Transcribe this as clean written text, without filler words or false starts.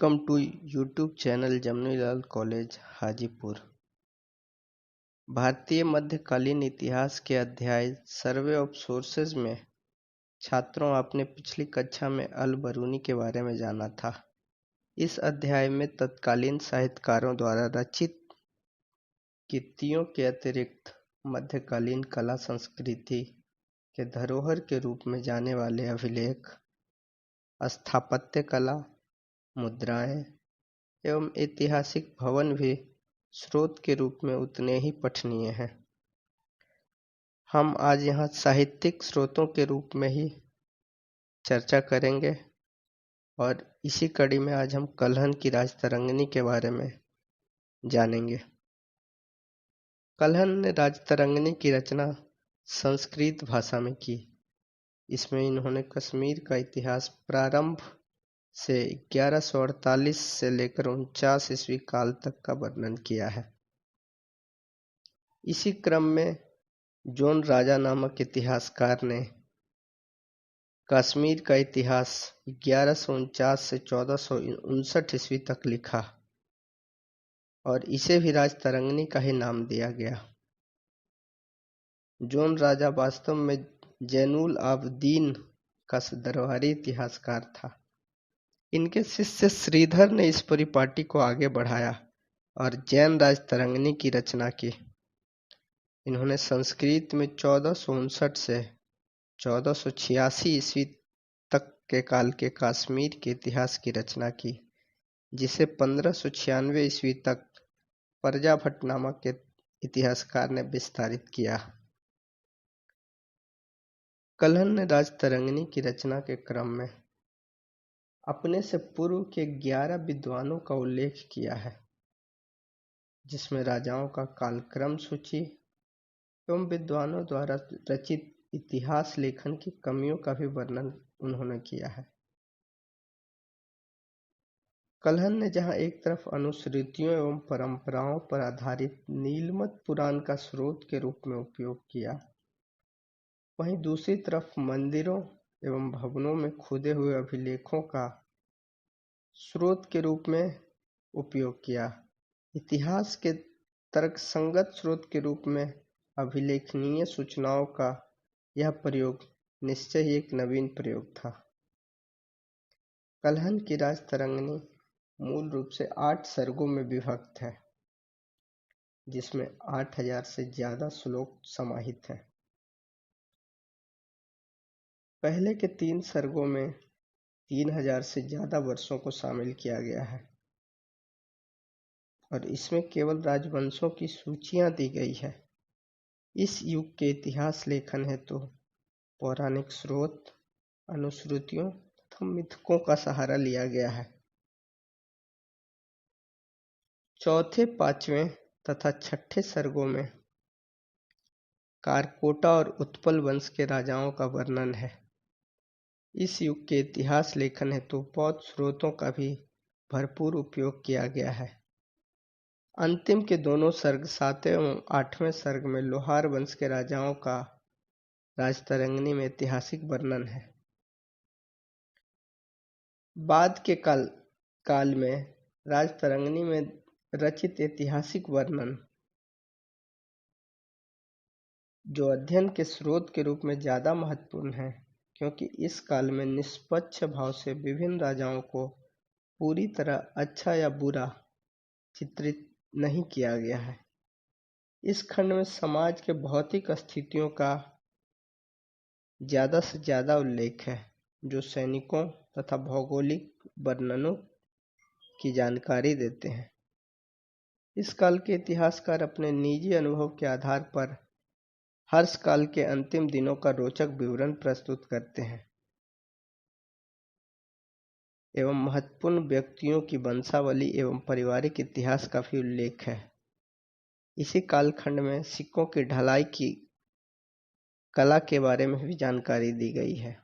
Welcome to YouTube channel Jamnilal college Hajipur. भारतीय मध्यकालीन इतिहास के अध्याय सर्वे ऑफ सोर्सेज में छात्रों आपने पिछली कक्षा में अल बरूनी के बारे में जाना था। इस अध्याय में तत्कालीन साहित्यकारों द्वारा रचित कृतियों के अतिरिक्त मध्यकालीन कला संस्कृति के धरोहर के रूप में जाने वाले अभिलेख, स्थापत्य कला, मुद्राएं एवं ऐतिहासिक भवन भी स्रोत के रूप में उतने ही पठनीय हैं। हम आज यहाँ साहित्यिक स्रोतों के रूप में ही चर्चा करेंगे और इसी कड़ी में आज हम कल्हण की राजतरंगिणी के बारे में जानेंगे। कल्हण ने राजतरंगिणी की रचना संस्कृत भाषा में की। इसमें इन्होंने कश्मीर का इतिहास प्रारंभ से 1148 से लेकर 49 ईस्वी काल तक का वर्णन किया है। इसी क्रम में जोन राजा नामक इतिहासकार ने कश्मीर का इतिहास 1149 से 1459 ईस्वी तक लिखा और इसे भी राजतरंगिणी का ही नाम दिया गया। जोन राजा वास्तव में जैनुल आबदीन का दरबारी इतिहासकार था। इनके शिष्य श्रीधर ने इस परिपाटी को आगे बढ़ाया और जैन राजतरंगिणी की रचना की। इन्होंने संस्कृत में 1459 से 1486 ईस्वी तक के काल के कश्मीर के इतिहास की रचना की, जिसे 1596 ईस्वी तक प्रजाभट्ट नामक के इतिहासकार ने विस्तारित किया। कल्हण ने राजतरंगिणी की रचना के क्रम में अपने से पूर्व के 11 विद्वानों का उल्लेख किया है, जिसमें राजाओं का कालक्रम सूची एवं विद्वानों द्वारा रचित इतिहास लेखन की कमियों का भी वर्णन उन्होंने किया है। कल्हण ने जहां एक तरफ अनुश्रुतियों एवं परंपराओं पर आधारित नीलमत पुराण का स्रोत के रूप में उपयोग किया, वहीं दूसरी तरफ मंदिरों एवं भवनों में खुदे हुए अभिलेखों का स्रोत के रूप में उपयोग किया। इतिहास के तर्कसंगत स्रोत के रूप में अभिलेखनीय सूचनाओं का यह प्रयोग निश्चय ही एक नवीन प्रयोग था। कल्हण की राजतरंगिणी मूल रूप से 8 सर्गों में विभक्त है, जिसमें 8000 से ज्यादा श्लोक समाहित हैं। पहले के 3 सर्गों में 3000 से ज्यादा वर्षों को शामिल किया गया है और इसमें केवल राजवंशों की सूचियां दी गई है। इस युग के इतिहास लेखन हेतु पौराणिक स्रोत, अनुश्रुतियों तथा मिथकों का सहारा लिया गया है। चौथे, पांचवें तथा छठे सर्गों में कारकोटा और उत्पल वंश के राजाओं का वर्णन है। इस युग के इतिहास लेखन हेतु बौद्ध स्रोतों का भी भरपूर उपयोग किया गया है। अंतिम के दोनों सर्ग 7वें एवं 8वें सर्ग में लोहार वंश के राजाओं का राजतरंगिणी में ऐतिहासिक वर्णन है। बाद के काल में राजतरंगिणी में रचित ऐतिहासिक वर्णन, जो अध्ययन के स्रोत के रूप में ज्यादा महत्वपूर्ण है, क्योंकि इस काल में निष्पक्ष भाव से विभिन्न राजाओं को पूरी तरह अच्छा या बुरा चित्रित नहीं किया गया है। इस खंड में समाज के भौतिक स्थितियों का ज्यादा से ज्यादा उल्लेख है, जो सैनिकों तथा भौगोलिक वर्णनों की जानकारी देते हैं। इस काल के इतिहासकार अपने निजी अनुभव के आधार पर हर्ष काल के अंतिम दिनों का रोचक विवरण प्रस्तुत करते हैं एवं महत्वपूर्ण व्यक्तियों की वंशावली एवं पारिवारिक इतिहास का भी उल्लेख है। इसी कालखंड में सिक्कों की ढलाई की कला के बारे में भी जानकारी दी गई है।